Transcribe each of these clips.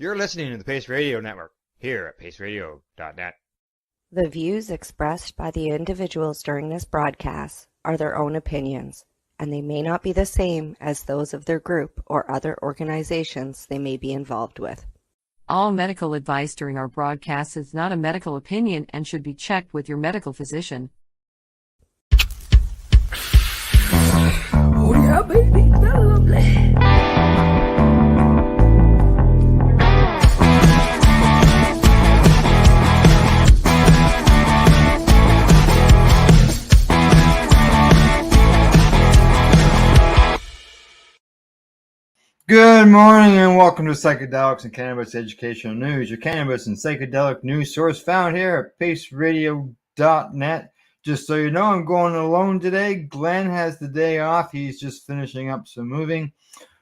You're listening to the Pace Radio Network here at paceradio.net. The views expressed by the individuals during this broadcast are their own opinions, and they may not be the same as those of their group or other organizations they may be involved with. All medical advice during our broadcast is not a medical opinion and should be checked with your medical physician. Oh yeah, baby, that's lovely. Good morning and welcome to Psychedelics and Cannabis Educational News, your cannabis and psychedelic news source found here at paceradio.net. Just so you know, I'm going alone today. Glenn has the day off. He's just finishing up some moving.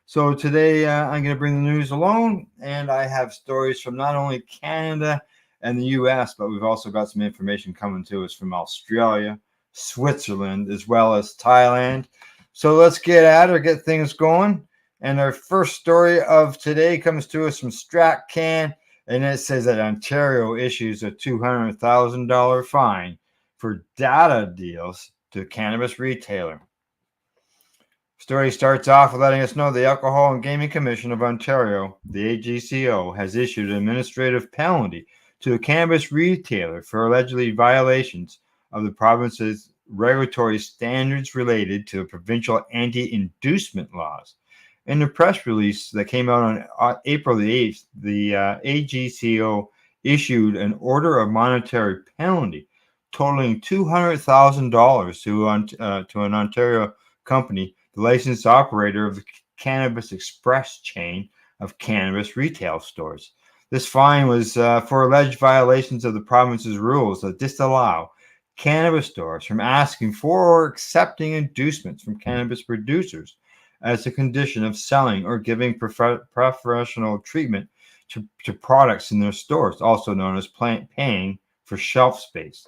So today I'm going to bring the news alone, and I have stories from not only Canada and the US, but we've also got some information coming to us from Australia, Switzerland, as well as Thailand. So let's get at it, get things going. And our first story of today comes to us from StratCan, and it says that Ontario issues a $200,000 fine for data deals to a cannabis retailer. Story starts off with letting us know the Alcohol and Gaming Commission of Ontario, the AGCO, has issued an administrative penalty to a cannabis retailer for allegedly violations of the province's regulatory standards related to provincial anti-inducement laws. In the press release that came out on April the 8th, the AGCO issued an order of monetary penalty totaling $200,000 to an Ontario company, the licensed operator of the Cannabis Express chain of cannabis retail stores. This fine was for alleged violations of the province's rules that disallow cannabis stores from asking for or accepting inducements from cannabis producers as a condition of selling or giving professional treatment to products in their stores, also known as paying for shelf space.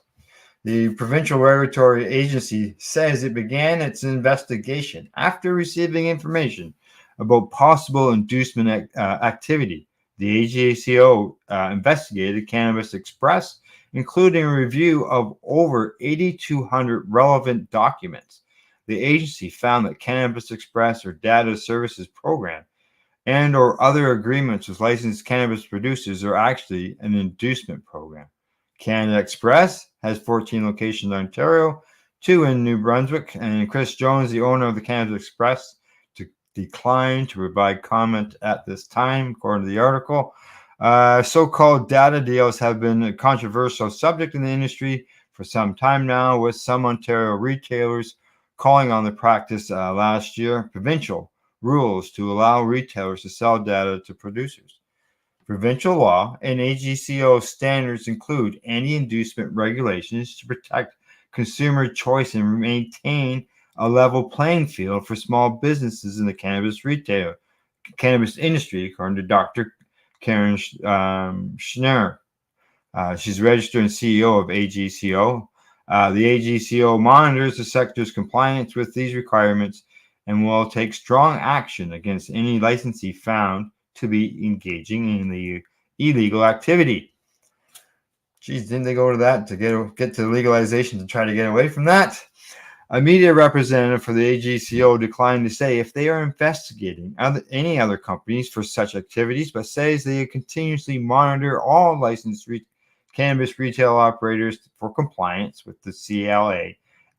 The provincial regulatory agency says it began its investigation after receiving information about possible inducement activity. The AGCO investigated Cannabis Express, including a review of over 8,200 relevant documents. The agency found that Cannabis Express or Data Services Program and or other agreements with licensed cannabis producers are actually an inducement program. Canada Express has 14 locations in Ontario, 2 in New Brunswick, and Chris Jones, the owner of the Cannabis Express, declined to provide comment at this time, according to the article. So-called data deals have been a controversial subject in the industry for some time now, with some Ontario retailers calling on the practice last year, provincial rules to allow retailers to sell data to producers. Provincial law and AGCO standards include anti-inducement regulations to protect consumer choice and maintain a level playing field for small businesses in the cannabis industry, according to Dr. Karen Schneer. She's registered and CEO of AGCO. The AGCO monitors the sector's compliance with these requirements and will take strong action against any licensee found to be engaging in the illegal activity. Geez, didn't they go to that to get to legalization to try to get away from that? A media representative for the AGCO declined to say if they are investigating any other companies for such activities, but says they continuously monitor all licensed cannabis retail operators for compliance with the CLA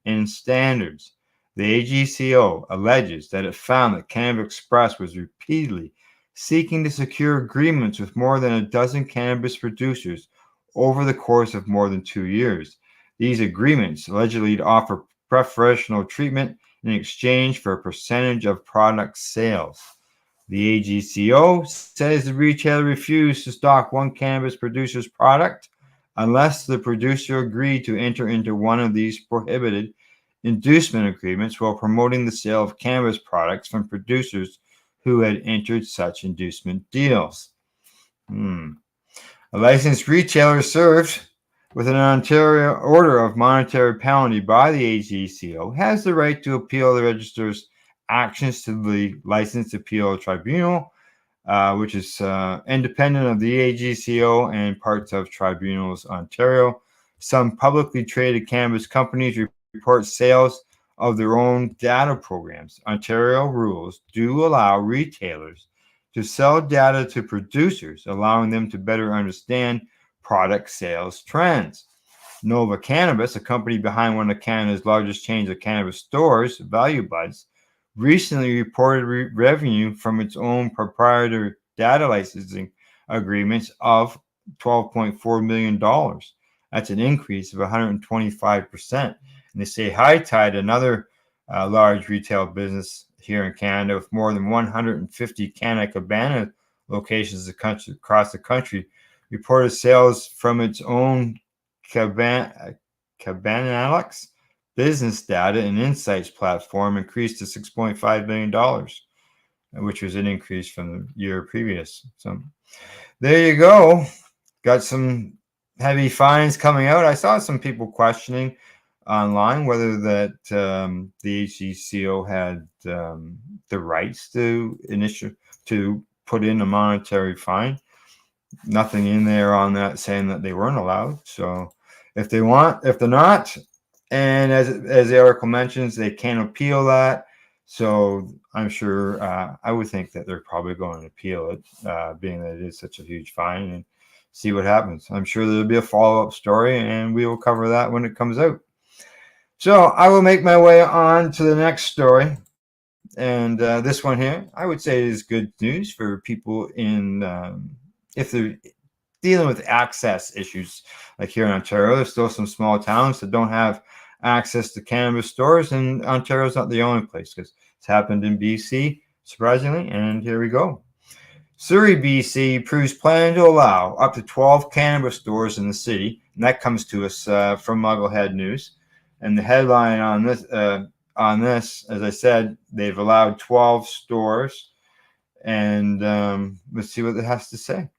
and standards. The AGCO alleges that it found that Cannabis Express was repeatedly seeking to secure agreements with more than a dozen cannabis producers over the course of more than 2 years. These agreements allegedly offer preferential treatment in exchange for a percentage of product sales. The AGCO says the retailer refused to stock one cannabis producer's product unless the producer agreed to enter into one of these prohibited inducement agreements while promoting the sale of cannabis products from producers who had entered such inducement deals. A licensed retailer served with an Ontario order of monetary penalty by the AGCO has the right to appeal the registrar's actions to the Licensed Appeal Tribunal. which is independent of the AGCO and parts of Tribunals Ontario. Some publicly traded cannabis companies report sales of their own data programs. Ontario rules do allow retailers to sell data to producers, allowing them to better understand product sales trends. Nova Cannabis, a company behind one of Canada's largest chains of cannabis stores, Value Buds, recently reported revenue from its own proprietary data licensing agreements of $12.4 million. That's an increase of 125%. And they say High Tide, another large retail business here in Canada with more than 150 Canna Cabana locations across the country, reported sales from its own Cabanalics business data and insights platform increased to $6.5 million, which was an increase from the year previous. So there you go. Got some heavy fines coming out. I saw some people questioning online whether that the HCCO had the rights to put in a monetary fine. Nothing in there on that saying that they weren't allowed. So if they're not, and as the article mentions, they can't appeal that. So I'm sure I would think that they're probably going to appeal it, being that it is such a huge fine, and see what happens. I'm sure there'll be a follow-up story, and we will cover that when it comes out. So I will make my way on to the next story. And this one here, I would say is good news for people in if they're dealing with access issues. Like here in Ontario, there's still some small towns that don't have access to cannabis stores, and Ontario's not the only place, because it's happened in BC, surprisingly, and here we go. Surrey BC approves plan to allow up to 12 cannabis stores in the city, and that comes to us from Mugglehead News. And the headline on this, as I said, they've allowed 12 stores, and let's see what it has to say.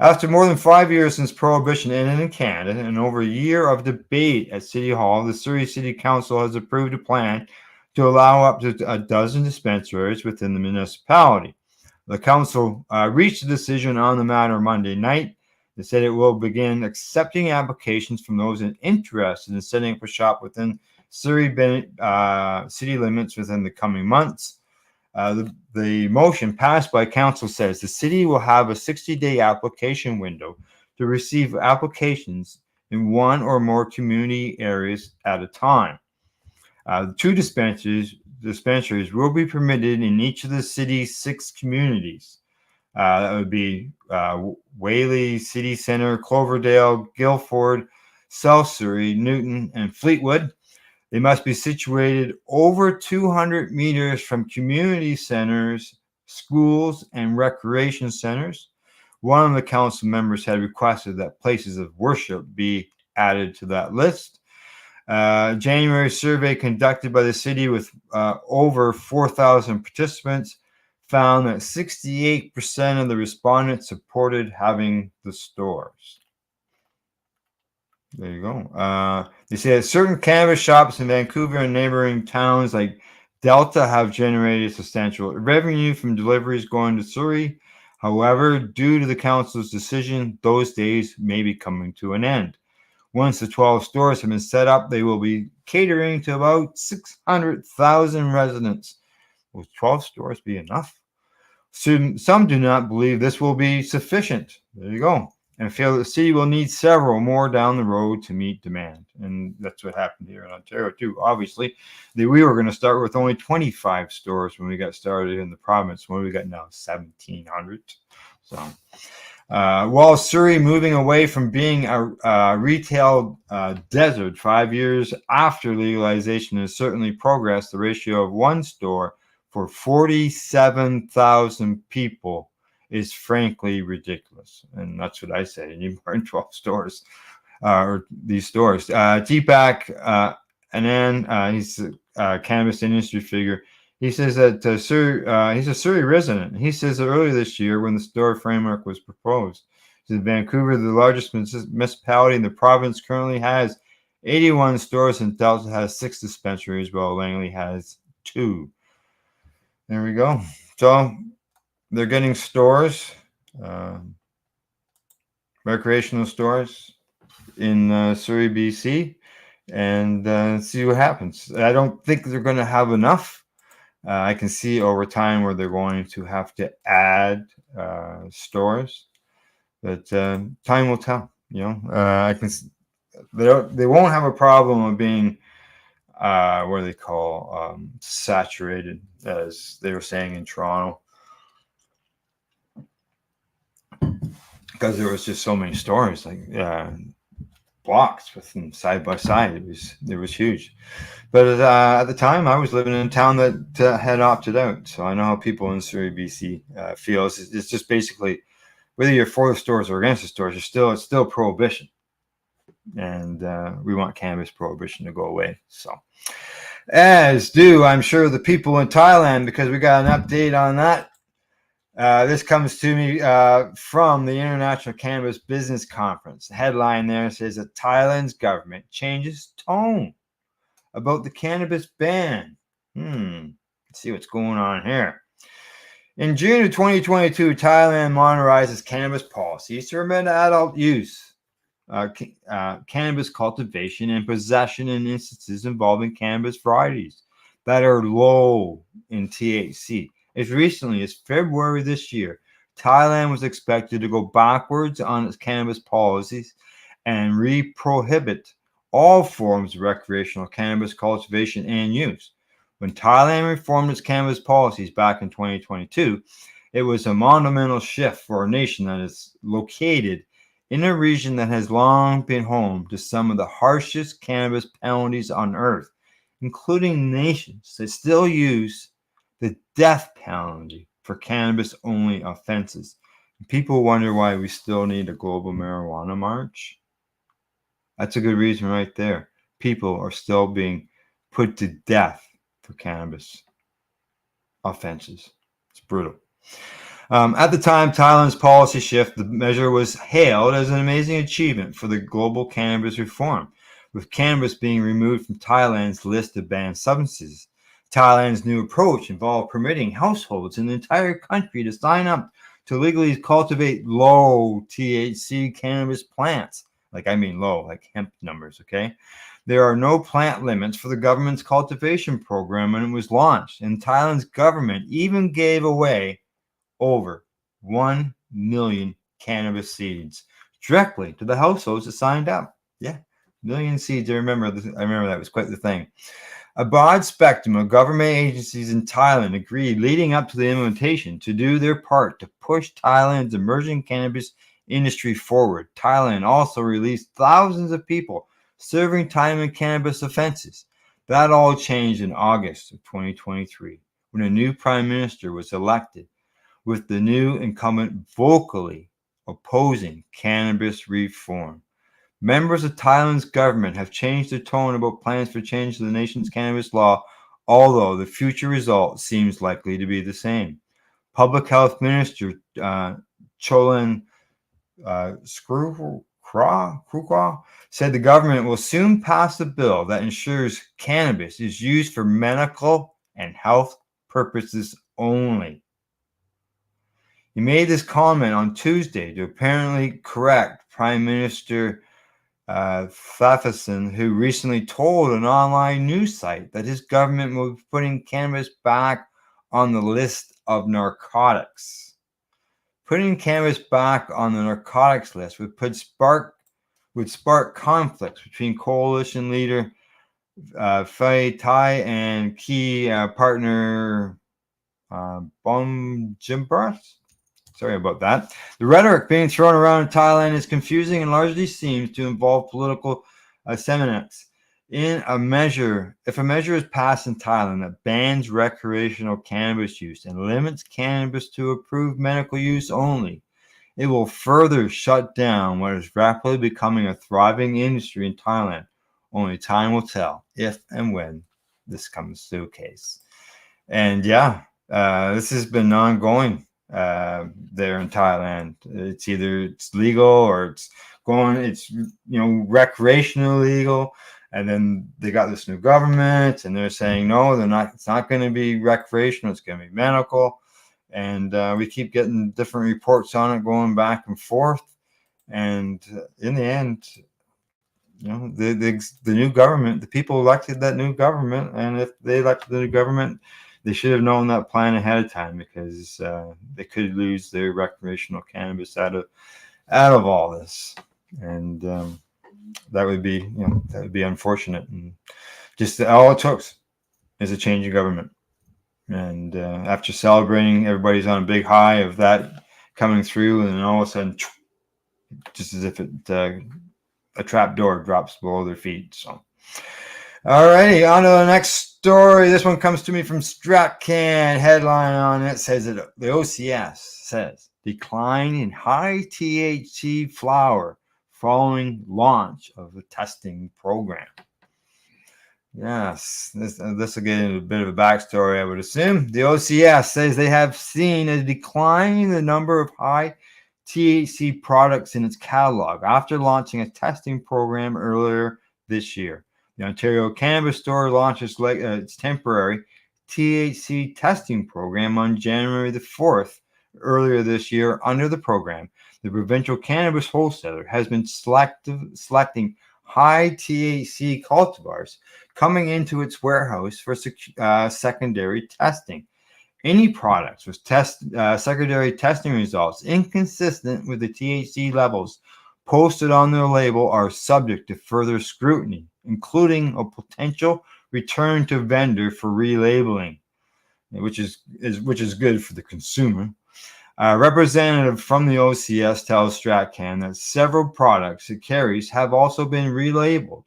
After more than 5 years since Prohibition ended in Canada and over a year of debate at City Hall, the Surrey City Council has approved a plan to allow up to a dozen dispensaries within the municipality. The council reached a decision on the matter Monday night. They said it will begin accepting applications from those interested in setting up a shop within Surrey city limits within the coming months. The motion passed by council says the city will have a 60-day application window to receive applications in one or more community areas at a time. 2 dispensaries will be permitted in each of the city's 6 communities. That would be Whaley, City Centre, Cloverdale, Guildford, South Surrey, Newton, and Fleetwood. They must be situated over 200 meters from community centers, schools, and recreation centers. One of the council members had requested that places of worship be added to that list. January survey conducted by the city with over 4,000 participants found that 68% of the respondents supported having the stores. There you go. They say that certain cannabis shops in Vancouver and neighboring towns like Delta have generated substantial revenue from deliveries going to Surrey. However, due to the council's decision, those days may be coming to an end. Once the 12 stores have been set up, they will be catering to about 600,000 residents. Will 12 stores be enough? Some do not believe this will be sufficient. There you go. And feel that the city will need several more down the road to meet demand. And that's what happened here in Ontario, too. Obviously, we were going to start with only 25 stores when we got started in the province. What do we got now? 1,700. So, while Surrey moving away from being a retail desert 5 years after legalization has certainly progressed, the ratio of one store for 47,000 people is frankly ridiculous. And that's what I say. You need more than 12 stores, or these stores. Deepak Anand, he's a cannabis industry figure. He says that he's a Surrey resident. He says that earlier this year, when the store framework was proposed, Vancouver, the largest municipality in the province, currently has 81 stores, and Delta has 6 dispensaries, while Langley has 2. There we go. So they're getting stores, recreational stores in Surrey, BC, and see what happens. I don't think they're going to have enough. I can see over time where they're going to have to add stores, but time will tell. I can. They won't have a problem of being what do they call saturated, as they were saying in Toronto, because there was just so many stores, like blocks with them side by side. It was huge. But at the time, I was living in a town that had opted out, so I know how people in Surrey, BC feel. It's just basically whether you're for the stores or against the stores, it's still prohibition, and we want cannabis prohibition to go away. So, as do I'm sure the people in Thailand, because we got an update on that. This comes to me from the International Cannabis Business Conference. The headline there says that Thailand's government changes tone about the cannabis ban. Let's see what's going on here. In June of 2022, Thailand modernizes cannabis policies to permit adult use, cannabis cultivation and possession in instances involving cannabis varieties that are low in THC. As recently as February this year, Thailand was expected to go backwards on its cannabis policies and prohibit all forms of recreational cannabis cultivation and use. When Thailand reformed its cannabis policies back in 2022, it was a monumental shift for a nation that is located in a region that has long been home to some of the harshest cannabis penalties on earth, including nations that still use the death penalty for cannabis-only offenses. People wonder why we still need a global marijuana march. That's a good reason right there. People are still being put to death for cannabis offenses. It's brutal. At the time, Thailand's policy shift, the measure was hailed as an amazing achievement for the global cannabis reform, with cannabis being removed from Thailand's list of banned substances. Thailand's new approach involved permitting households in the entire country to sign up to legally cultivate low THC cannabis plants. Low, like hemp numbers, okay? There are no plant limits for the government's cultivation program when it was launched, and Thailand's government even gave away over 1 million cannabis seeds directly to the households that signed up. Yeah, million seeds. I remember that was quite the thing. A broad spectrum of government agencies in Thailand agreed leading up to the implementation to do their part to push Thailand's emerging cannabis industry forward. Thailand also released thousands of people serving time in cannabis offenses. That all changed in August of 2023 when a new prime minister was elected, with the new incumbent vocally opposing cannabis reform. Members of Thailand's government have changed their tone about plans for change to the nation's cannabis law, although the future result seems likely to be the same. Public Health Minister Cholan Skrukra said the government will soon pass a bill that ensures cannabis is used for medical and health purposes only. He made this comment on Tuesday to apparently correct Prime Minister Thafison, who recently told an online news site that his government will be putting cannabis back on the list of narcotics. Putting cannabis back on the narcotics list would spark conflicts between coalition leader Phai Thai and key partner Bomjimbarth. Sorry about that. The rhetoric being thrown around in Thailand is confusing and largely seems to involve political semantics. If a measure is passed in Thailand that bans recreational cannabis use and limits cannabis to approved medical use only, it will further shut down what is rapidly becoming a thriving industry in Thailand. Only time will tell if and when this comes to a case. And this has been ongoing there in Thailand. It's either it's legal or it's recreational legal, and then they got this new government and they're saying no, it's not going to be recreational, it's going to be medical. And we keep getting different reports on it going back and forth. And in the end, the new government, the people elected that new government, and if they elected the new government, they should have known that plan ahead of time, because they could lose their recreational cannabis out of all this, and that would be unfortunate. And just all it took is a change in government. And after celebrating, everybody's on a big high of that coming through, and then all of a sudden, just as if a trap door drops below their feet. So, alrighty, on to the next story. This one comes to me from StratCan. Headline on it says that the OCS says decline in high THC flower following launch of the testing program. Yes, this will get into a bit of a backstory, I would assume. The OCS says they have seen a decline in the number of high THC products in its catalog after launching a testing program earlier this year. The Ontario Cannabis Store launches its temporary THC testing program on January the 4th. Earlier this year, under the program, the provincial cannabis wholesaler has been selecting high THC cultivars coming into its warehouse for secondary testing. Any products with secondary testing results inconsistent with the THC levels posted on their label are subject to further scrutiny, including a potential return to vendor for relabeling, which is good for the consumer. A representative from the OCS tells StratCan that several products it carries have also been relabeled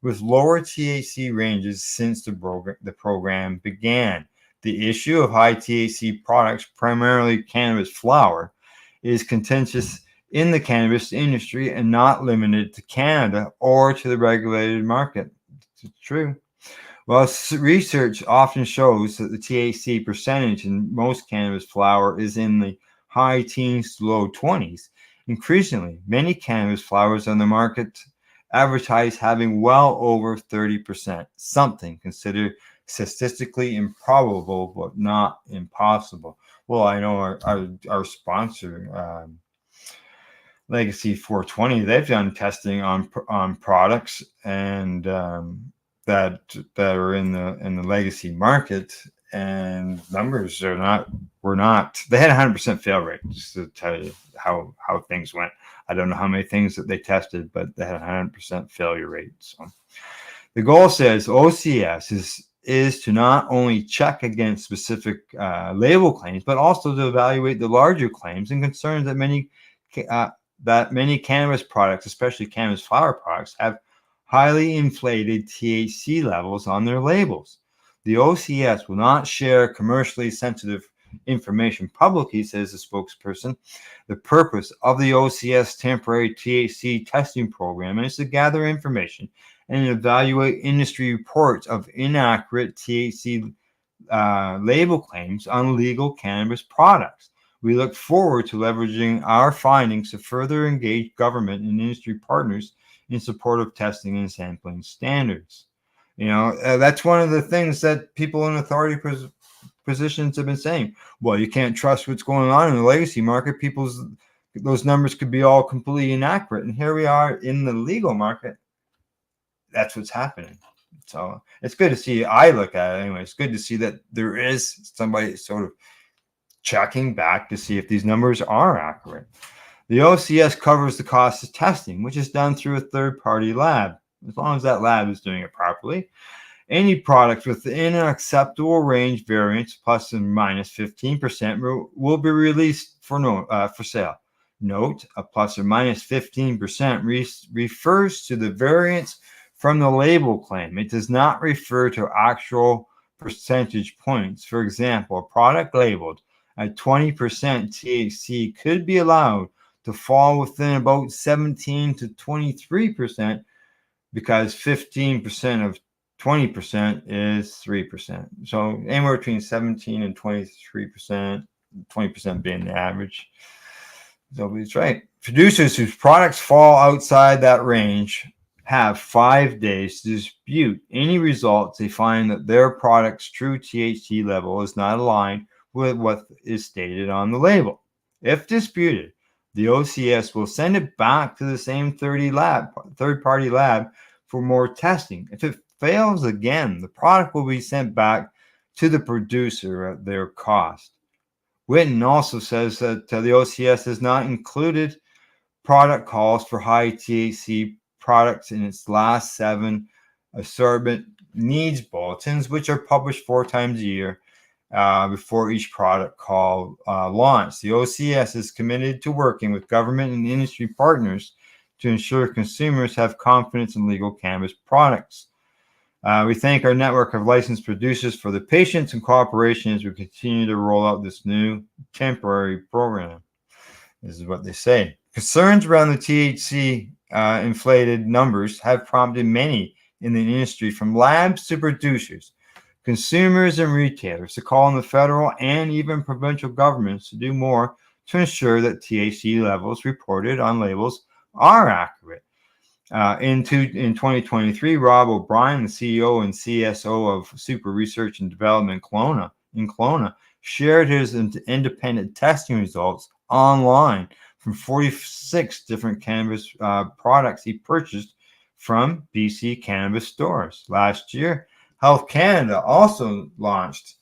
with lower THC ranges since the program began. The issue of high THC products, primarily cannabis flower, is contentious in the cannabis industry and not limited to Canada or to the regulated market. It's true. Well, research often shows that the THC percentage in most cannabis flower is in the high teens to low 20s. Increasingly, many cannabis flowers on the market advertise having well over 30%, something considered statistically improbable but not impossible. Well, I know our sponsor, Legacy 420, they've done testing on products and that are in the legacy market, and numbers were not. They had 100% fail rate, just to tell you how things went. I don't know how many things that they tested, but they had 100% failure rate. So the goal, says OCS, is to not only check against specific label claims, but also to evaluate the larger claims and concerns that many cannabis products, especially cannabis flower products, have highly inflated THC levels on their labels. The OCS will not share commercially sensitive information publicly, says the spokesperson. The purpose of the OCS temporary THC testing program is to gather information and evaluate industry reports of inaccurate THC label claims on legal cannabis products. We look forward to leveraging our findings to further engage government and industry partners in support of testing and sampling standards. That's one of the things that people in authority positions have been saying. Well, you can't trust what's going on in the legacy market. Those numbers could be all completely inaccurate. And here we are in the legal market. That's what's happening. So it's good to see. I look at it anyway. It's good to see that there is somebody sort of checking back to see if these numbers are accurate. The OCS covers the cost of testing, which is done through a third-party lab, as long as that lab is doing it properly. Any product within an acceptable range variance, plus and minus 15%, will be released for sale. Note, a plus or minus 15% refers to the variance from the label claim. It does not refer to actual percentage points. For example, a product labeled at 20% THC could be allowed to fall within about 17 to 23%, because 15% of 20% is 3%. So anywhere between 17 and 23%, 20% being the average. So it's right. Producers whose products fall outside that range have 5 days to dispute any results they find that their product's true THC level is not aligned with what is stated on the label. If disputed, the OCS will send it back to the same third-party lab for more testing. If it fails again, the product will be sent back to the producer at their cost. Witten also says that the OCS has not included product calls for high-THC products in its last 7 assortment needs bulletins, which are published 4 times a year before each product call launch. The OCS is committed to working with government and industry partners to ensure consumers have confidence in legal cannabis products. We thank our network of licensed producers for the patience and cooperation as we continue to roll out this new temporary program. This is what they say. Concerns around the THC inflated numbers have prompted many in the industry, from labs to producers, consumers, and retailers, to call on the federal and even provincial governments to do more to ensure that THC levels reported on labels are accurate. In 2023, Rob O'Brien, the CEO and CSO of Super Research and Development in Kelowna, shared his independent testing results online from 46 different cannabis products he purchased from BC cannabis stores. Last year, Health Canada also announced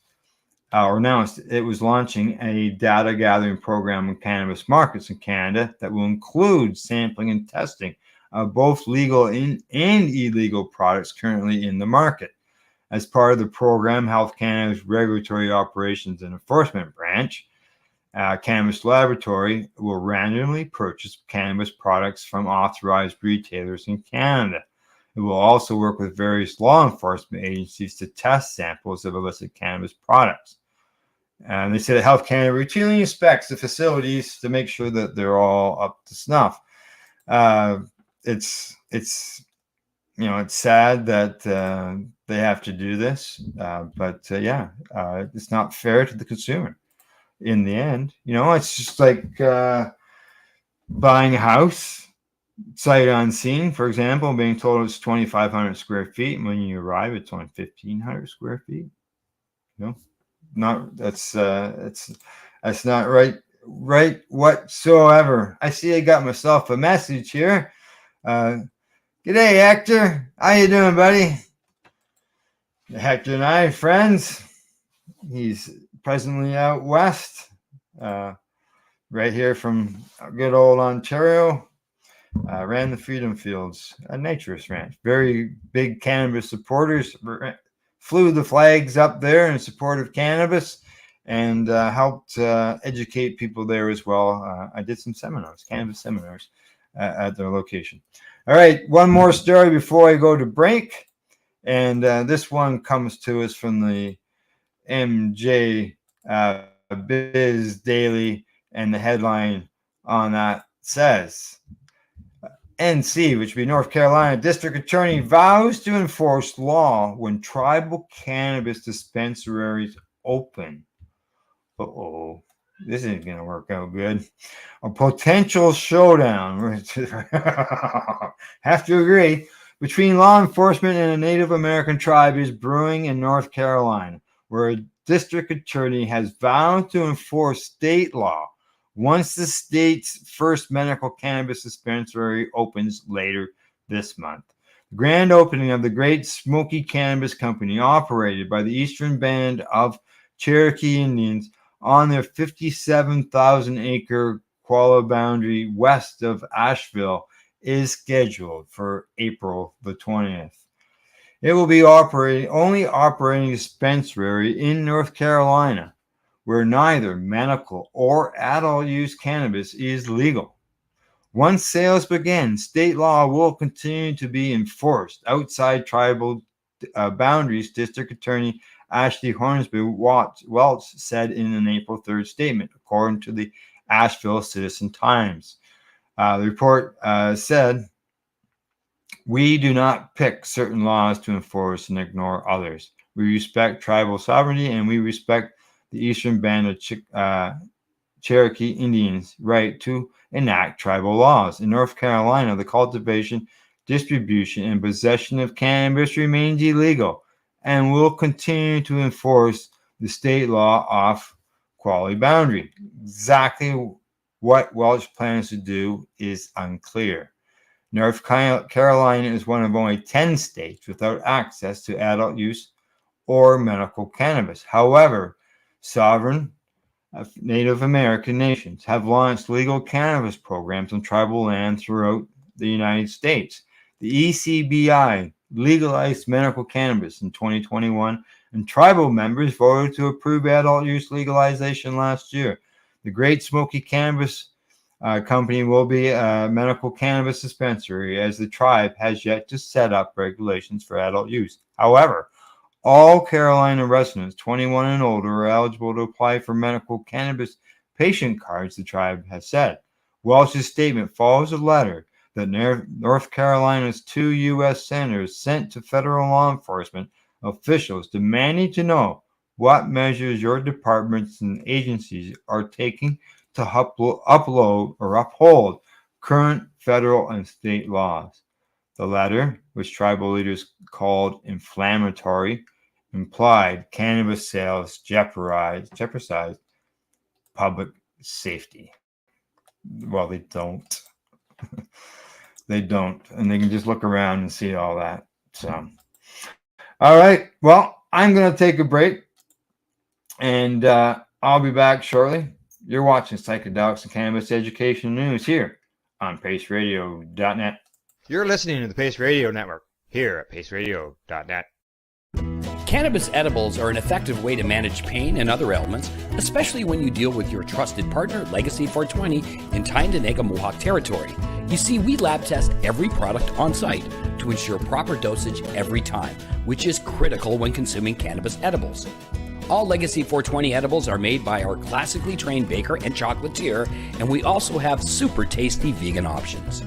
it was launching a data gathering program in cannabis markets in Canada that will include sampling and testing of both legal and illegal products currently in the market. As part of the program, Health Canada's Regulatory Operations and Enforcement Branch, Cannabis Laboratory, will randomly purchase cannabis products from authorized retailers in Canada. It will also work with various law enforcement agencies to test samples of illicit cannabis products. And they say that Health Canada routinely inspects the facilities to make sure that they're all up to snuff. It's sad that they have to do this, but it's not fair to the consumer. In the end, it's just like buying a house sight unseen, for example, being told it's 2,500 square feet, and when you arrive, it's only 1,500 square feet. That's not right whatsoever. I see I got myself a message here. G'day, Hector. How you doing, buddy? Hector and I are friends. He's presently out west, right here from good old Ontario. Ran the Freedom Fields, a naturist ranch. Very big cannabis supporters. Flew the flags up there in support of cannabis, and helped educate people there as well. I did some seminars, cannabis seminars, at their location. All right, one more story before I go to break. And this one comes to us from the MJ Biz Daily, and the headline on that says, NC, which would be North Carolina District Attorney, vows to enforce law when tribal cannabis dispensaries open. Uh-oh, this isn't going to work out good. A potential showdown, have to agree, between law enforcement and a Native American tribe is brewing in North Carolina, where a district attorney has vowed to enforce state law once the state's first medical cannabis dispensary opens later this month. The grand opening of the Great Smoky Cannabis Company, operated by the Eastern Band of Cherokee Indians on their 57,000-acre Qualla boundary west of Asheville, is scheduled for April the 20th. It will be only operating a dispensary in North Carolina, where neither medical or adult use cannabis is legal. Once sales begin, state law will continue to be enforced outside tribal boundaries, District Attorney Ashley Hornsby Welch said in an April 3rd statement, according to the Asheville Citizen Times. The report said, "We do not pick certain laws to enforce and ignore others. We respect tribal sovereignty, and we respect the Eastern Band of Cherokee Indians' right to enact tribal laws. In North Carolina, the cultivation, distribution, and possession of cannabis remains illegal, and will continue to enforce the state law of quality boundary. Exactly what Welch plans to do is unclear. North Carolina is one of only 10 states without access to adult use or medical cannabis. However, sovereign Native American nations have launched legal cannabis programs on tribal land throughout the United States. The ECBI legalized medical cannabis in 2021, and tribal members voted to approve adult use legalization last year. The Great Smoky Cannabis Company will be a medical cannabis dispensary, as the tribe has yet to set up regulations for adult use. However, all Carolina residents 21 and older are eligible to apply for medical cannabis patient cards, the tribe has said. Welch's statement follows a letter that North Carolina's 2 U.S. senators sent to federal law enforcement officials demanding to know what measures your departments and agencies are taking to upload or uphold current federal and state laws. The letter, which tribal leaders called inflammatory, implied cannabis sales jeopardize public safety. Well, they don't. They don't. And they can just look around and see all that. So, all right. Well, I'm going to take a break, and I'll be back shortly. You're watching Psychedelics and Cannabis Education News here on paceradio.net. You're listening to the Pace Radio Network here at paceradio.net. Cannabis edibles are an effective way to manage pain and other ailments, especially when you deal with your trusted partner, Legacy 420, in Tyendinaga Mohawk territory. You see, we lab test every product on site to ensure proper dosage every time, which is critical when consuming cannabis edibles. All Legacy 420 edibles are made by our classically trained baker and chocolatier, and we also have super tasty vegan options.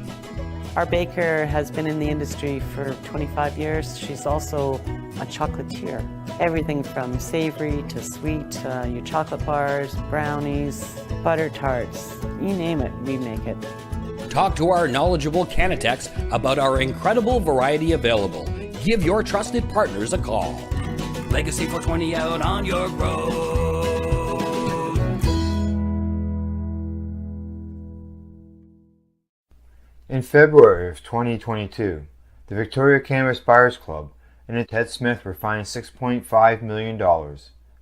Our baker has been in the industry for 25 years. She's also a chocolatier. Everything from savory to sweet, your chocolate bars, brownies, butter tarts, you name it, we make it. Talk to our knowledgeable Cannatex about our incredible variety available. Give your trusted partners a call. Legacy 420 out on your road. In February of 2022, the Victoria Cannabis Buyers Club and Ted Smith were fined $6.5 million.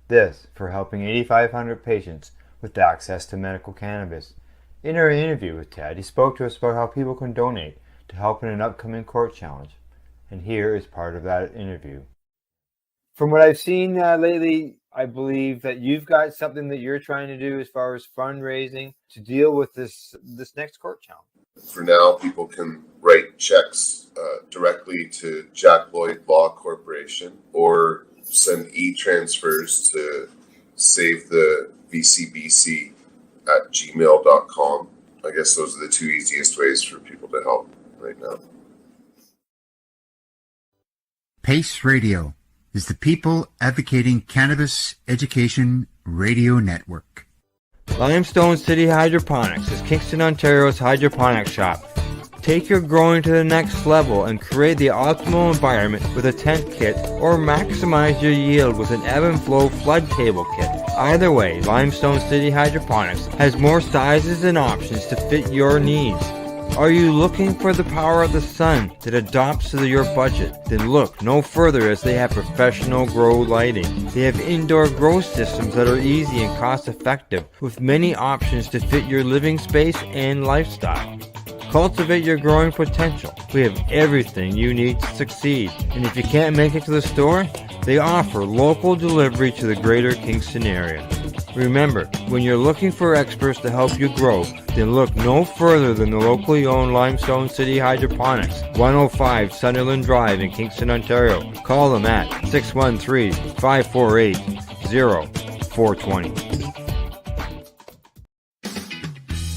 This for helping 8,500 patients with access to medical cannabis. In our interview with Ted, he spoke to us about how people can donate to help in an upcoming court challenge. And here is part of that interview. From what I've seen lately, I believe that you've got something that you're trying to do as far as fundraising to deal with this next court challenge. For now, people can write checks directly to Jack Lloyd Law Corporation or send e-transfers to save the VCBC at gmail.com. I guess those are the two easiest ways for people to help right now. PACE Radio is the People Advocating Cannabis Education Radio Network. Limestone City Hydroponics is Kingston, Ontario's hydroponics shop. Take your growing to the next level and create the optimal environment with a tent kit, or maximize your yield with an ebb and flow flood table kit. Either way, Limestone City Hydroponics has more sizes and options to fit your needs. Are you looking for the power of the sun that adapts to your budget? Then look no further, as they have professional grow lighting. They have indoor grow systems that are easy and cost effective, with many options to fit your living space and lifestyle. Cultivate your growing potential. We have everything you need to succeed. And if you can't make it to the store, they offer local delivery to the greater Kingston area. Remember, when you're looking for experts to help you grow, then look no further than the locally owned Limestone City Hydroponics, 105 Sunderland Drive in Kingston, Ontario. Call them at 613-548-0420.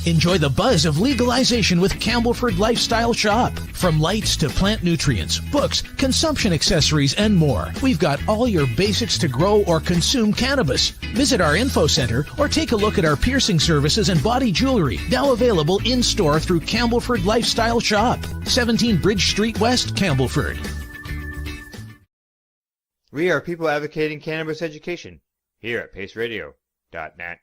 Enjoy the buzz of legalization with Campbellford Lifestyle Shop. From lights to plant nutrients, books, consumption accessories, and more, we've got all your basics to grow or consume cannabis. Visit our info center or take a look at our piercing services and body jewelry, now available in-store through Campbellford Lifestyle Shop, 17 Bridge Street West, Campbellford. We are People Advocating Cannabis Education here at paceradio.net.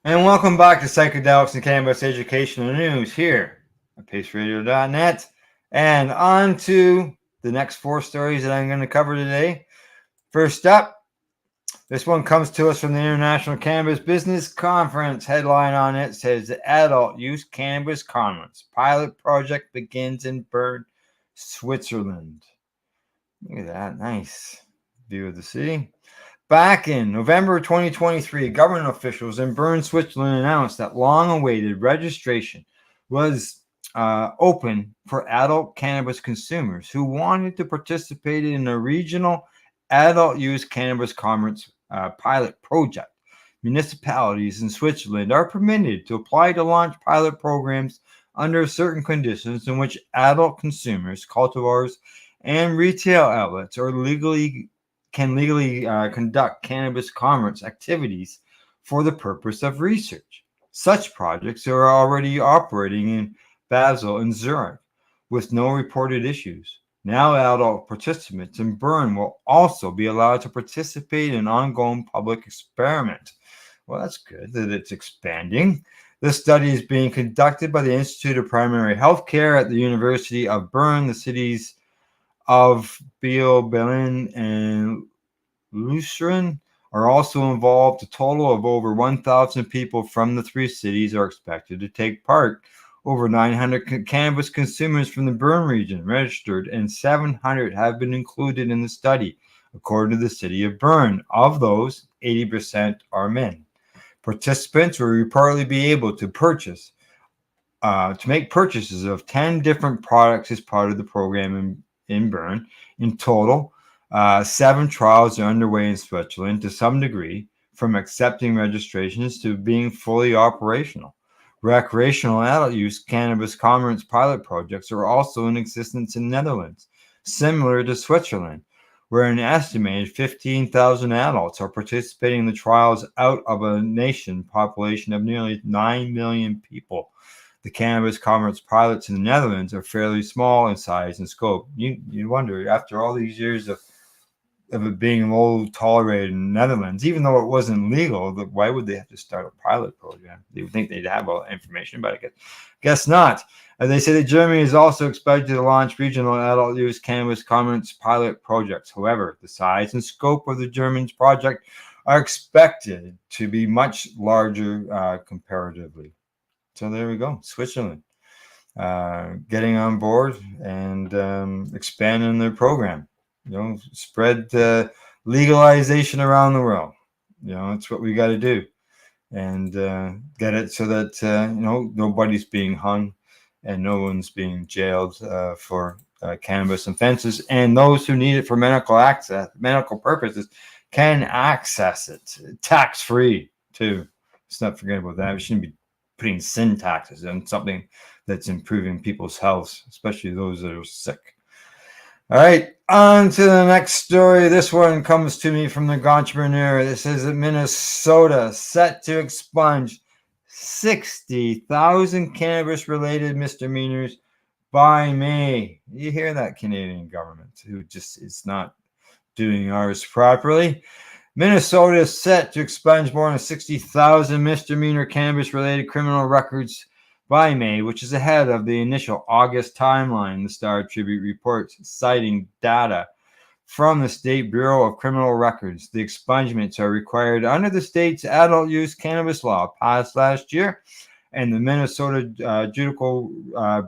And welcome back to Psychedelics and Cannabis Educational News here at paceradio.net. And on to the next 4 stories that I'm going to cover today. First up, this one comes to us from the International Cannabis Business Conference. Headline on it says the adult use cannabis conference pilot project begins in Bern, Switzerland. Look at that. Nice view of the city. Back in November 2023, government officials in Bern, Switzerland announced that long-awaited registration was open for adult cannabis consumers who wanted to participate in a regional adult use cannabis conference pilot project. Municipalities in Switzerland are permitted to apply to launch pilot programs under certain conditions in which adult consumers, cultivars, and retail outlets can legally conduct cannabis commerce activities for the purpose of research. Such projects are already operating in Basel and Zurich with no reported issues. Now adult participants in Bern will also be allowed to participate in ongoing public experiment. Well, that's good that it's expanding. This study is being conducted by the Institute of Primary Healthcare at the University of Bern, the cities of Bern and Lucerne are also involved. A total of over 1,000 people from the 3 cities are expected to take part. Over 900 cannabis consumers from the Bern region registered, and 700 have been included in the study, according to the city of Bern. Of those, 80% are men. Participants will reportedly be able to make purchases of 10 different products as part of the program in Bern. In total, 7 trials are underway in Switzerland to some degree, from accepting registrations to being fully operational. Recreational adult use cannabis commerce pilot projects are also in existence in Netherlands, similar to Switzerland, where an estimated 15,000 adults are participating in the trials out of a nation population of nearly 9 million people. The cannabis commerce pilots in the Netherlands are fairly small in size and scope. You wonder, after all these years of it being low tolerated in the Netherlands, even though it wasn't legal, why would they have to start a pilot program? They would think they'd have all that information, but I guess not. They say that Germany is also expected to launch regional adult use cannabis commerce pilot projects. However, the size and scope of the German project are expected to be much larger comparatively. So there we go, Switzerland getting on board and expanding their program. Spread legalization around the world. It's what we got to do, and get it so that nobody's being hung and no one's being jailed for cannabis offenses, and those who need it for medical purposes can access it tax-free too. Let's not forget about that. We shouldn't be putting sin taxes on something that's improving people's health, especially those that are sick. All right, on to the next story. This one comes to me from the Entrepreneur. This is that Minnesota set to expunge 60,000 cannabis-related misdemeanors by May. You hear that, Canadian government, who just is not doing ours properly. Minnesota is set to expunge more than 60,000 misdemeanor cannabis-related criminal records by May, which is ahead of the initial August timeline, the Star Tribune reports, citing data from the State Bureau of Criminal Records. The expungements are required under the state's adult use cannabis law passed last year, and the Minnesota judicial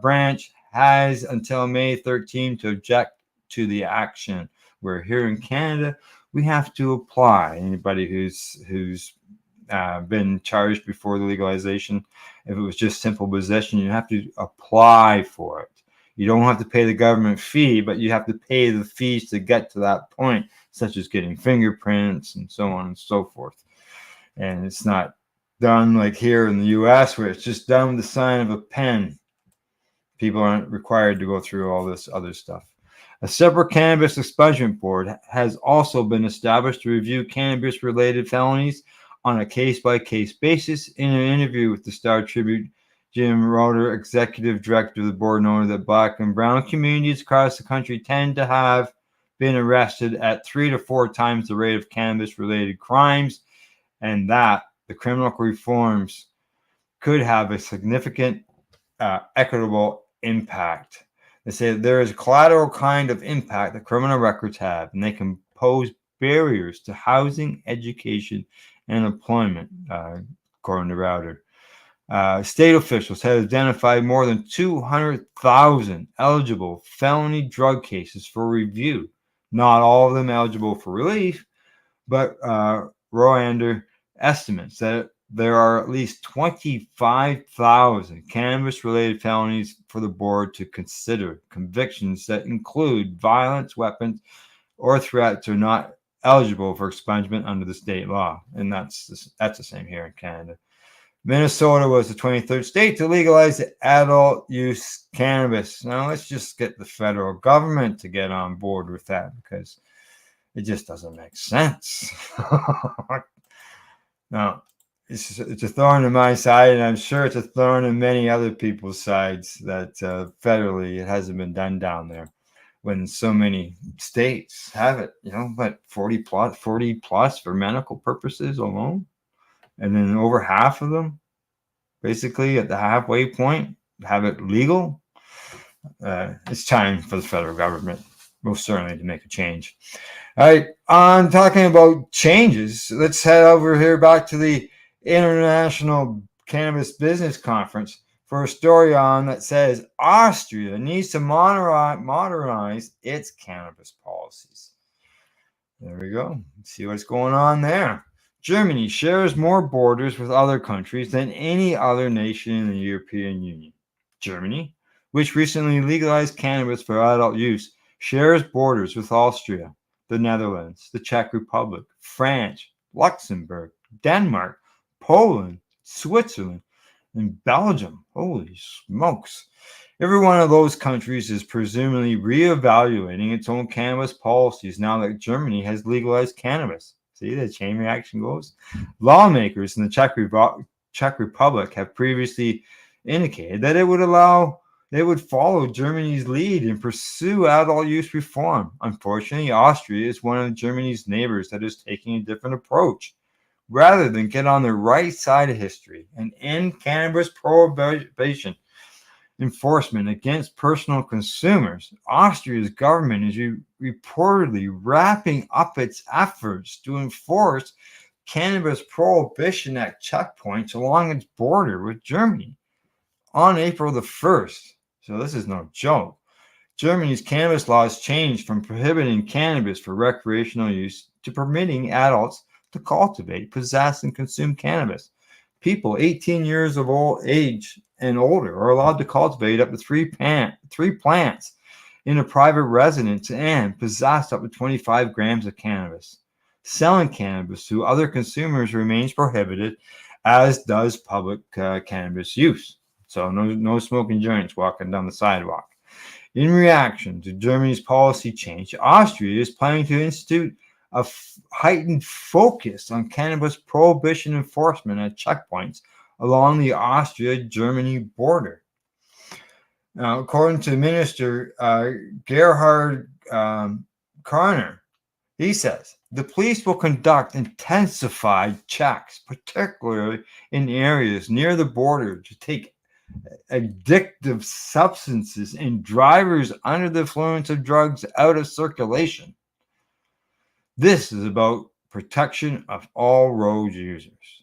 branch has until May 13 to object to the action. Where here in Canada, we have to apply. Anybody who's been charged before the legalization, if it was just simple possession, you have to apply for it. You don't have to pay the government fee, but you have to pay the fees to get to that point, such as getting fingerprints and so on and so forth. And it's not done like here in the US, where it's just done with the sign of a pen. People aren't required to go through all this other stuff. A separate cannabis expungement board has also been established to review cannabis-related felonies on a case-by-case basis. In an interview with the Star Tribune, Jim Roeder, executive director of the board, noted that Black and brown communities across the country tend to have been arrested at 3 to 4 times the rate of cannabis-related crimes, and that the criminal reforms could have a significant equitable impact. They say that there is a collateral kind of impact that criminal records have, and they can pose barriers to housing, education, and employment, according to Router. State officials have identified more than 200,000 eligible felony drug cases for review. Not all of them eligible for relief, but Roander estimates that there are at least 25,000 cannabis-related felonies for the board to consider. Convictions that include violence, weapons, or threats are not eligible for expungement under the state law, and that's the same here in Canada. Minnesota was the 23rd state to legalize adult use cannabis. Now let's just get the federal government to get on board with that, because it just doesn't make sense. Now, it's a thorn in my side, and I'm sure it's a thorn in many other people's sides that federally it hasn't been done down there, when so many states have it, but 40 plus for medical purposes alone. And then over half of them, basically at the halfway point, have it legal. It's time for the federal government, most certainly, to make a change. All right, on talking about changes, let's head over here back to the International Cannabis Business Conference for a story on that says Austria needs to modernize its cannabis policies. There we go. Let's see what's going on there. Germany shares more borders with other countries than any other nation in the European Union. Germany, which recently legalized cannabis for adult use, shares borders with Austria, the Netherlands, the Czech Republic, France, Luxembourg, Denmark, Poland, Switzerland, and Belgium. Holy smokes. Every one of those countries is presumably reevaluating its own cannabis policies now that Germany has legalized cannabis. See, the chain reaction goes. Lawmakers in the Czech Republic have previously indicated that they would follow Germany's lead and pursue adult use reform. Unfortunately, Austria is one of Germany's neighbors that is taking a different approach. Rather than get on the right side of history and end cannabis prohibition enforcement against personal consumers, Austria's government is reportedly wrapping up its efforts to enforce cannabis prohibition at checkpoints along its border with Germany on April the 1st. So this is no joke. Germany's cannabis laws changed from prohibiting cannabis for recreational use to permitting adults to cultivate, possess, and consume cannabis. People 18 years of age and older are allowed to cultivate up to three plants in a private residence and possess up to 25 grams of cannabis. Selling cannabis to other consumers remains prohibited, as does public cannabis use. So no smoking joints walking down the sidewalk. In reaction to Germany's policy change, Austria is planning to institute a heightened focus on cannabis prohibition enforcement at checkpoints along the Austria-Germany border. Now, according to Minister Gerhard Karner, he says, the police will conduct intensified checks, particularly in areas near the border, to take addictive substances and drivers under the influence of drugs out of circulation. This is about protection of all road users.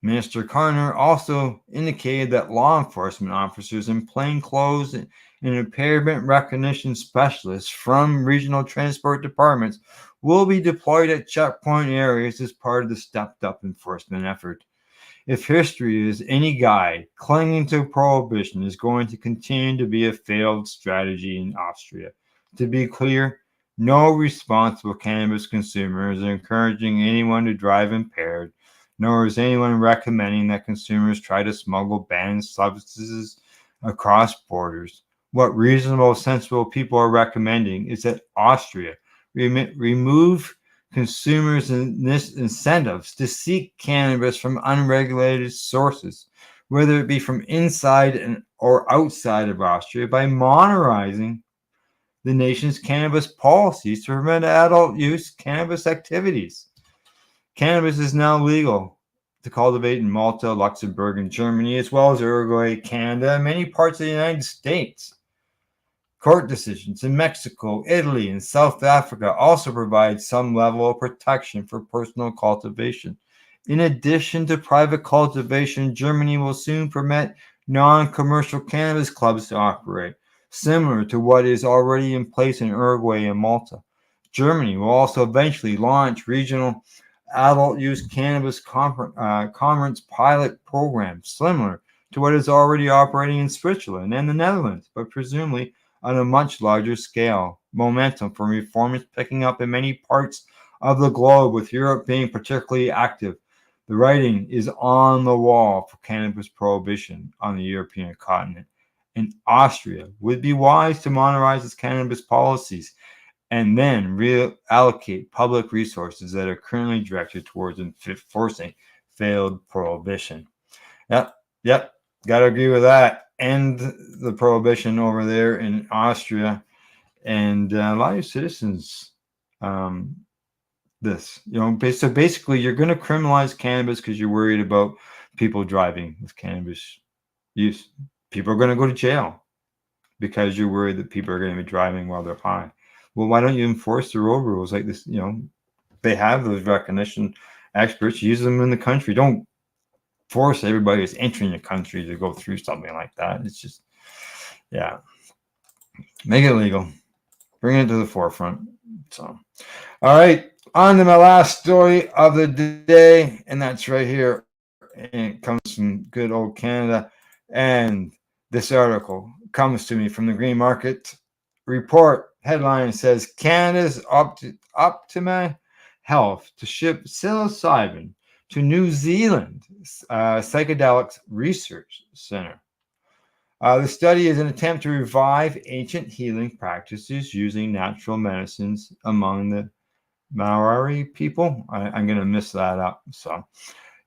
Minister Karner also indicated that law enforcement officers in plain clothes and impairment recognition specialists from regional transport departments will be deployed at checkpoint areas as part of the stepped-up enforcement effort. If history is any guide, clinging to prohibition is going to continue to be a failed strategy in Austria. To be clear, no responsible cannabis consumer is encouraging anyone to drive impaired, nor is anyone recommending that consumers try to smuggle banned substances across borders. What reasonable, sensible people are recommending is that Austria remove consumers' incentives to seek cannabis from unregulated sources, whether it be from inside or outside of Austria, by modernizing the nation's cannabis policies to prevent adult use cannabis activities. Cannabis is now legal to cultivate in Malta, Luxembourg, and Germany, as well as Uruguay, Canada, and many parts of the United States. Court decisions in Mexico, Italy, and South Africa also provide some level of protection for personal cultivation. In addition to private cultivation, Germany will soon permit non-commercial cannabis clubs to operate, similar to what is already in place in Uruguay and Malta. Germany will also eventually launch regional adult use cannabis conference pilot programs, similar to what is already operating in Switzerland and the Netherlands, but presumably on a much larger scale. Momentum for reform is picking up in many parts of the globe, with Europe being particularly active. The writing is on the wall for cannabis prohibition on the European continent, and Austria would be wise to modernize its cannabis policies and then reallocate public resources that are currently directed towards enforcing failed prohibition. Yep, gotta agree with that. End the prohibition over there in Austria, and a lot of your citizens this, so basically you're going to criminalize cannabis because you're worried about people driving with cannabis use. People are going to go to jail because you're worried that people are going to be driving while they're high. Well, why don't you enforce the road rules like this? They have those recognition experts, use them in the country. Don't force everybody who's entering the country to go through something like that. It's just, make it legal, bring it to the forefront. So, all right, on to my last story of the day, and that's right here. And it comes from good old Canada, and this article comes to me from the Green Market Report. Headline says Canada's Optimi Health to ship psilocybin to New Zealand Psychedelics Research Center. The study is an attempt to revive ancient healing practices using natural medicines among the Maori people. I'm going to miss that up. So,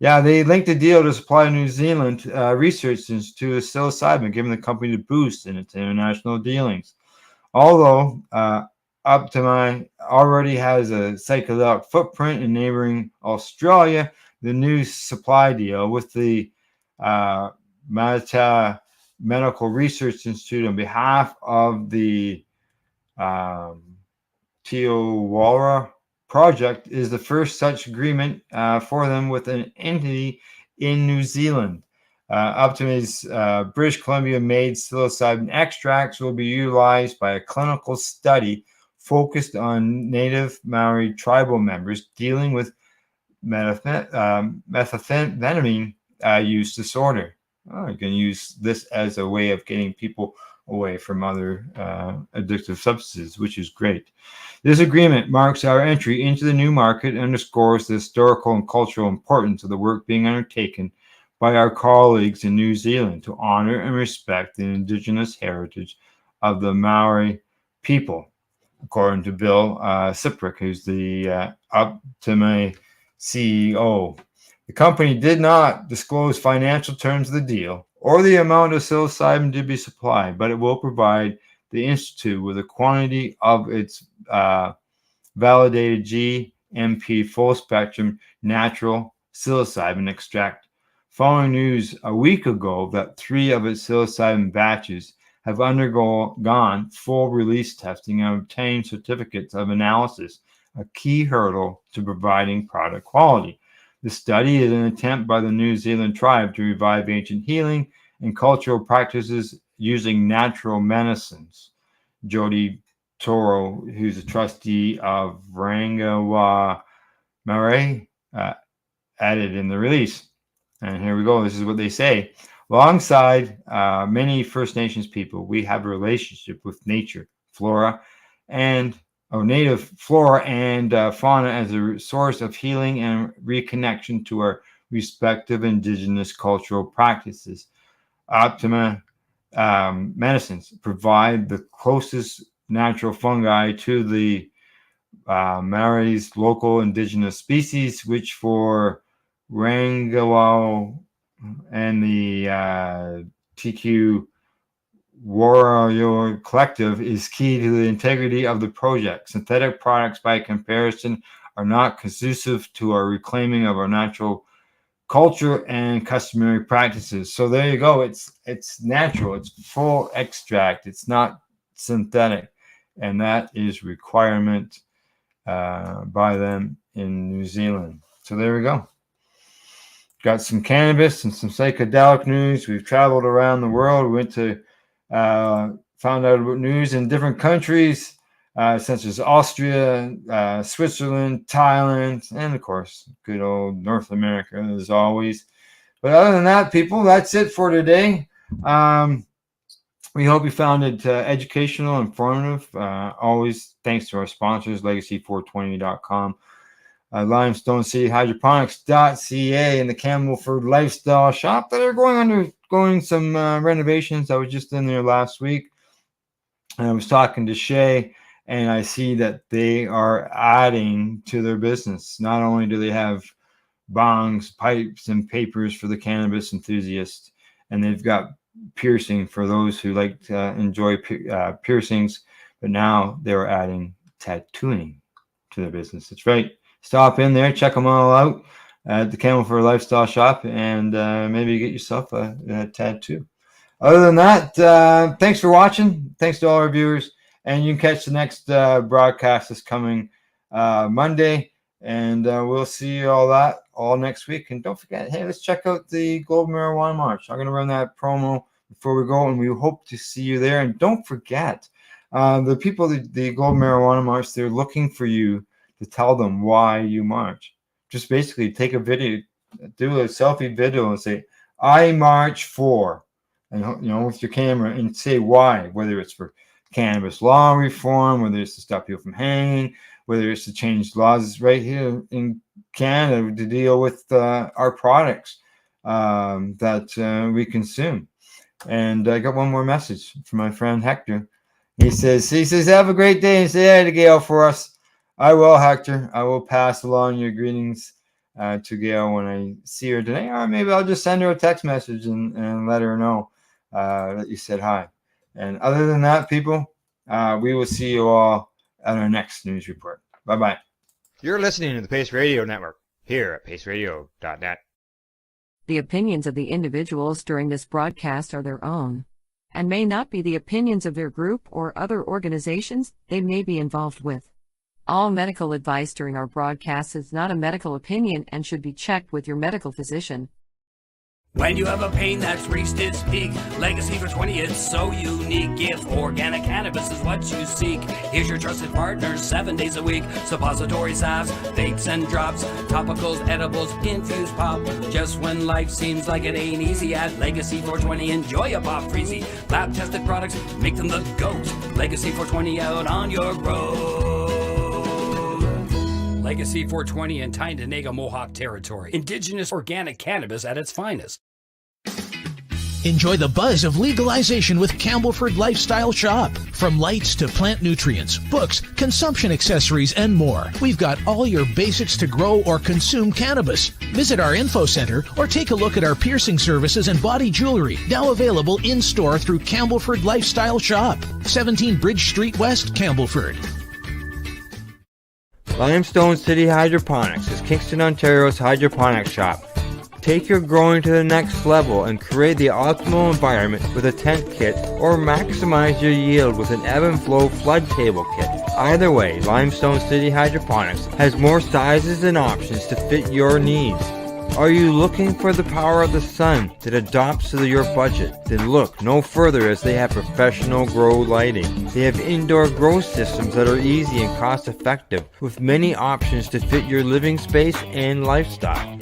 they linked a deal to supply New Zealand Research Institute of psilocybin, giving the company a boost in its international dealings. Although Optimi already has a psychedelic footprint in neighboring Australia, the new supply deal with the Manita Medical Research Institute on behalf of the Tiowara project is the first such agreement for them with an entity in New Zealand. Optimi's British Columbia-made psilocybin extracts will be utilized by a clinical study focused on native Maori tribal members dealing with methamphetamine use disorder. You can use this as a way of getting people away from other addictive substances, which is great. This agreement marks our entry into the new market and underscores the historical and cultural importance of the work being undertaken by our colleagues in New Zealand to honor and respect the Indigenous heritage of the Maori people, according to Bill Siprick, who's the Optimi CEO. The company did not disclose financial terms of the deal or the amount of psilocybin to be supplied, but it will provide the Institute with a quantity of its validated GMP full-spectrum natural psilocybin extract. Following news a week ago that 3 of its psilocybin batches have undergone full release testing and obtained certificates of analysis, a key hurdle to providing product quality. The study is an attempt by the New Zealand tribe to revive ancient healing and cultural practices using natural medicines. Jody Toro, who's a trustee of Rangawa Marae, added in the release. And here we go. This is what they say. Alongside many First Nations people, we have a relationship with nature, flora, and native flora and fauna as a source of healing and reconnection to our respective Indigenous cultural practices. Optimi medicines provide the closest natural fungi to the Maori's local Indigenous species, which for Rangawau and the TQ Warrior Collective is key to the integrity of the project. Synthetic products, by comparison, are not conducive to our reclaiming of our natural culture and customary practices. So there you go. It's natural. It's full extract. It's not synthetic, and that is requirement by them in New Zealand. So there we go. Got some cannabis and some psychedelic news. We've traveled around the world. We went to found out about news in different countries, such as Austria, Switzerland, Thailand, and of course, good old North America as always. But other than that, people, that's it for today. We hope you found it educational, informative. Always thanks to our sponsors, legacy420.com, Limestone City Hydroponics.ca, and the Campbellford Lifestyle Shop that are undergoing some renovations. I was just in there last week, and I was talking to Shay, and I see that they are adding to their business. Not only do they have bongs, pipes, and papers for the cannabis enthusiasts, and they've got piercing for those who like to enjoy piercings, but now they're adding tattooing to their business. That's right. Stop in there, check them all out at the Campbellford Lifestyle Shop, and maybe get yourself a tattoo. Other than that, thanks for watching. Thanks to all our viewers, and you can catch the next broadcast this coming Monday, and we'll see you all next week. And don't forget, hey, let's check out the Global Marijuana March. I'm going to run that promo before we go, and we hope to see you there. And don't forget, the people, the Global Marijuana March, they're looking for you to tell them why you march. Just basically take a video, do a selfie video, and say, "I march for," and with your camera, and say why. Whether it's for cannabis law reform, whether it's to stop people from hanging, whether it's to change laws right here in Canada to deal with our products that we consume. And I got one more message from my friend Hector. He says, have a great day, and say hi to Gail for us. I will, Hector. I will pass along your greetings to Gail when I see her today, or maybe I'll just send her a text message and let her know that you said hi. And other than that, people, we will see you all at our next news report. Bye-bye. You're listening to the Pace Radio Network here at paceradio.net. The opinions of the individuals during this broadcast are their own, and may not be the opinions of their group or other organizations they may be involved with. All medical advice during our broadcast is not a medical opinion and should be checked with your medical physician. When you have a pain that's reached its peak, Legacy for 20 is so unique. If organic cannabis is what you seek, here's your trusted partner 7 days a week. Suppository salves, vapes and drops, topicals, edibles, infused pop. Just when life seems like it ain't easy, at Legacy 420 enjoy a pop freezy. Lab tested products make them the GOAT. Legacy 420 out on your road. Legacy 420 in Tyendinaga Mohawk territory. Indigenous organic cannabis at its finest. Enjoy the buzz of legalization with Campbellford Lifestyle Shop. From lights to plant nutrients, books, consumption accessories, and more, we've got all your basics to grow or consume cannabis. Visit our info center or take a look at our piercing services and body jewelry, now available in-store through Campbellford Lifestyle Shop, 17 Bridge Street West, Campbellford. Limestone City Hydroponics is Kingston, Ontario's hydroponics shop. Take your growing to the next level and create the optimal environment with a tent kit, or maximize your yield with an ebb and flow flood table kit. Either way, Limestone City Hydroponics has more sizes and options to fit your needs. Are you looking for the power of the sun that adapts to your budget? Then look no further, as they have professional grow lighting. They have indoor grow systems that are easy and cost effective, with many options to fit your living space and lifestyle.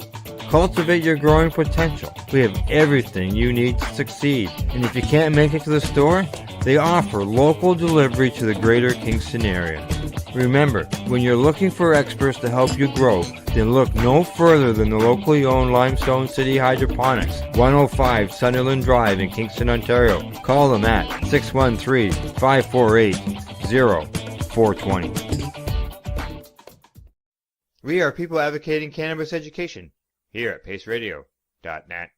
Cultivate your growing potential. We have everything you need to succeed. And if you can't make it to the store, they offer local delivery to the greater Kingston area. Remember, when you're looking for experts to help you grow, then look no further than the locally owned Limestone City Hydroponics, 105 Sunderland Drive in Kingston, Ontario. Call them at 613-548-0420. We are people advocating cannabis education here at paceradio.net.